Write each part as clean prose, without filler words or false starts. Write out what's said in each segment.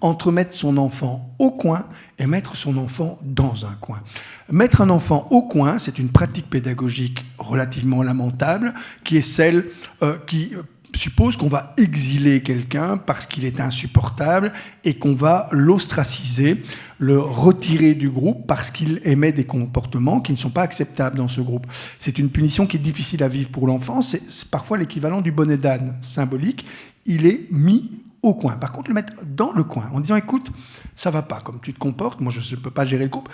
entre mettre son enfant au coin et mettre son enfant dans un coin. Mettre un enfant au coin, c'est une pratique pédagogique relativement lamentable, qui est celle qui suppose qu'on va exiler quelqu'un parce qu'il est insupportable et qu'on va l'ostraciser, le retirer du groupe parce qu'il émet des comportements qui ne sont pas acceptables dans ce groupe. C'est une punition qui est difficile à vivre pour l'enfant, c'est parfois l'équivalent du bonnet d'âne symbolique. Il est mis au coin. Par contre, le mettre dans le coin en disant « écoute, ça va pas comme tu te comportes, moi je ne peux pas gérer le groupe ».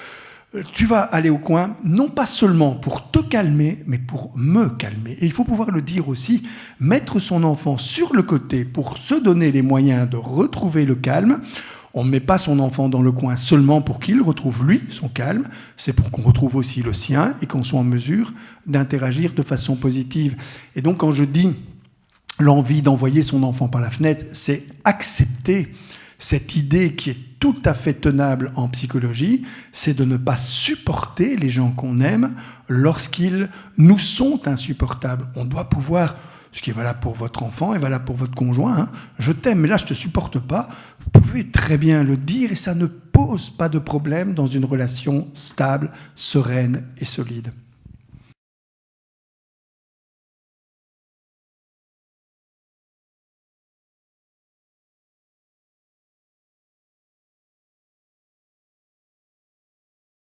Tu vas aller au coin, non pas seulement pour te calmer, mais pour me calmer. Et il faut pouvoir le dire aussi, mettre son enfant sur le côté pour se donner les moyens de retrouver le calme. On ne met pas son enfant dans le coin seulement pour qu'il retrouve, lui, son calme. C'est pour qu'on retrouve aussi le sien et qu'on soit en mesure d'interagir de façon positive. Et donc, quand je dis l'envie d'envoyer son enfant par la fenêtre, c'est accepter cette idée qui est tout à fait tenable en psychologie, c'est de ne pas supporter les gens qu'on aime lorsqu'ils nous sont insupportables. On doit pouvoir, ce qui est valable pour votre enfant est valable pour votre conjoint, hein. Je t'aime, mais là je ne te supporte pas. Vous pouvez très bien le dire et ça ne pose pas de problème dans une relation stable, sereine et solide.